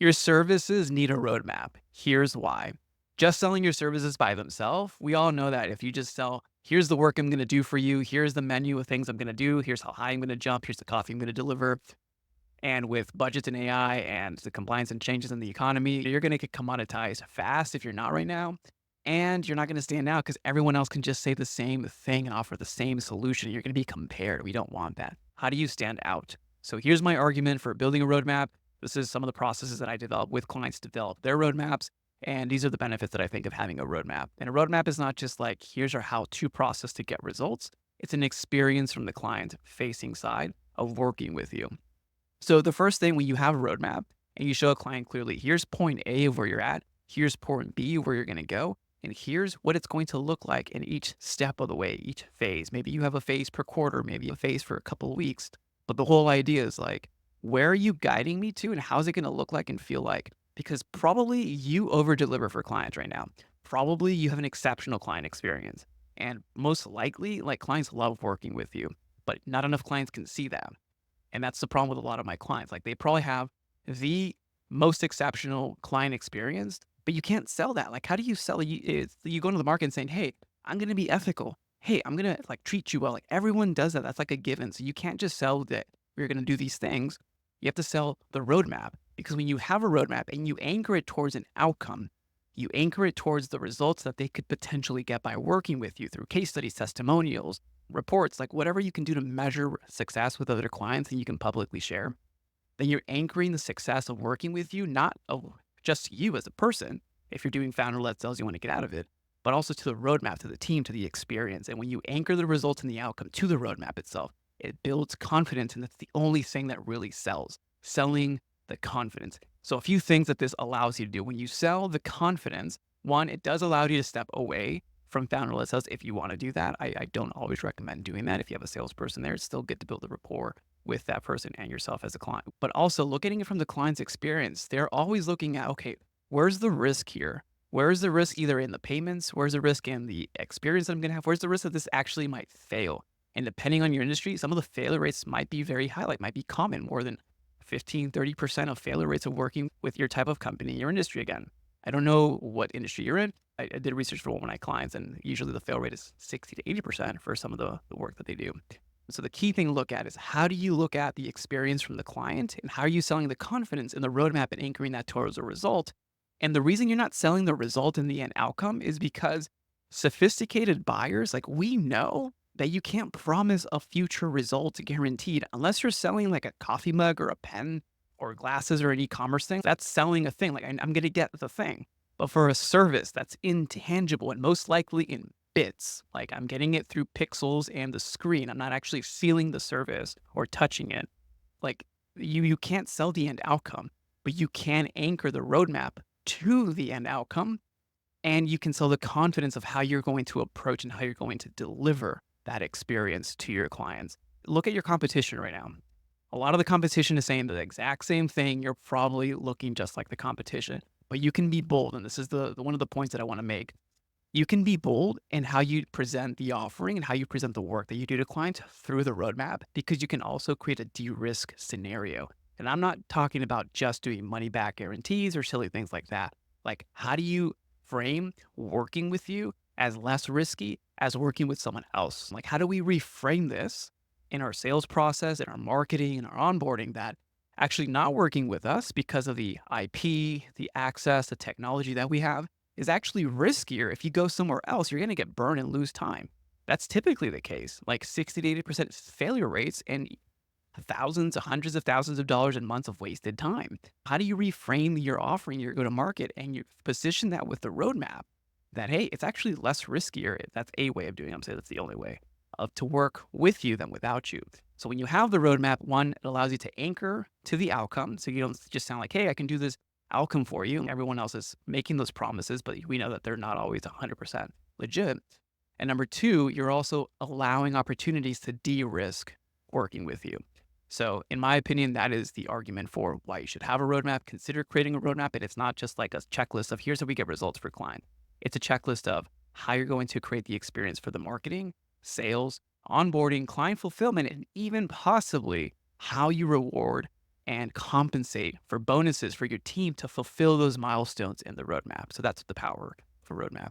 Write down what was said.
Your services need a roadmap. Here's why. Just selling your services by themselves, we all know that if you just sell, here's the work I'm going to do for you, here's the menu of things I'm going to do, here's how high I'm going to jump, here's the coffee I'm going to deliver. And with budgets and AI and the compliance and changes in the economy, you're going to get commoditized fast if you're not right now. And you're not going to stand out because everyone else can just say the same thing and offer the same solution. You're going to be compared. We don't want that. How do you stand out? So here's my argument for building a roadmap. This is some of the processes that I develop with clients to develop their roadmaps. And these are the benefits that I think of having a roadmap. And a roadmap is not just like, here's our how-to process to get results. It's an experience from the client facing side of working with you. So the first thing when you have a roadmap and you show a client clearly, here's point A of where you're at, here's point B where you're going to go, and here's what it's going to look like in each step of the way, each phase. Maybe you have a phase per quarter, maybe a phase for a couple of weeks. But the whole idea is like, where are you guiding me to and how's it going to look like and feel like? Because probably you over deliver for clients right now. Probably you have an exceptional client experience. And most likely, like clients love working with you, but not enough clients can see that. And that's the problem with a lot of my clients. Like they probably have the most exceptional client experience, but you can't sell that. Like, how do you sell it? You go into the market and saying, hey, I'm going to be ethical. Hey, I'm going to like treat you well. Like everyone does that. That's like a given. So you can't just sell that we're going to do these things. You have to sell the roadmap because when you have a roadmap and you anchor it towards an outcome, you anchor it towards the results that they could potentially get by working with you through case studies, testimonials, reports, like whatever you can do to measure success with other clients and you can publicly share, then you're anchoring the success of working with you, not of just you as a person. If you're doing founder-led sales, you want to get out of it, but also to the roadmap, to the team, to the experience. And when you anchor the results and the outcome to the roadmap itself, it builds confidence. And that's the only thing that really sells, selling the confidence. So a few things that this allows you to do when you sell the confidence, one, it does allow you to step away from founder-led sales if you want to do that. I don't always recommend doing that. If you have a salesperson there, it's still good to build a rapport with that person and yourself as a client. But also looking at it from the client's experience, they're always looking at, okay, where's the risk here? Where's the risk either in the payments? Where's the risk in the experience that I'm going to have? Where's the risk that this actually might fail? And depending on your industry, some of the failure rates might be very high, like might be common, more than 15, 30% of failure rates of working with your type of company, your industry again. I don't know what industry you're in. I did research for one of my clients, and usually the fail rate is 60 to 80% for some of the work that they do. So the key thing to look at is how do you look at the experience from the client and how are you selling the confidence in the roadmap and anchoring that towards a result? And the reason you're not selling the result in the end outcome is because sophisticated buyers, like we know that you can't promise a future result guaranteed unless you're selling like a coffee mug or a pen or glasses or an e-commerce thing. That's selling a thing. Like I'm going to get the thing. But for a service that's intangible and most likely in bits, like I'm getting it through pixels and the screen, I'm not actually feeling the service or touching it. Like you can't sell the end outcome, but you can anchor the roadmap to the end outcome and you can sell the confidence of how you're going to approach and how you're going to deliver that experience to your clients. Look at your competition right now. A lot of the competition is saying the exact same thing. You're probably looking just like the competition, but you can be bold. And this is the one of the points that I want to make. You can be bold in how you present the offering and how you present the work that you do to clients through the roadmap, because you can also create a de-risk scenario. And I'm not talking about just doing money back guarantees or silly things like that. Like, how do you frame working with you as less risky as working with someone else? Like, how do we reframe this in our sales process, in our marketing, in our onboarding, that actually not working with us because of the IP, the access, the technology that we have is actually riskier. If you go somewhere else, you're going to get burned and lose time. That's typically the case, like 60 to 80% failure rates and thousands, hundreds of thousands of dollars and months of wasted time. How do you reframe your offering, your go to market, and you position that with the roadmap that, hey, it's actually less riskier. That's a way of doing it. I'm saying that's the only way of to work with you than without you. So when you have the roadmap, one, it allows you to anchor to the outcome. So you don't just sound like, hey, I can do this outcome for you. Everyone else is making those promises, but we know that they're not always 100% legit. And number two, you're also allowing opportunities to de-risk working with you. So in my opinion, that is the argument for why you should have a roadmap. Consider creating a roadmap. And it's not just like a checklist of here's how we get results for client. It's a checklist of how you're going to create the experience for the marketing, sales, onboarding, client fulfillment, and even possibly how you reward and compensate for bonuses for your team to fulfill those milestones in the roadmap. So that's the power of a roadmap.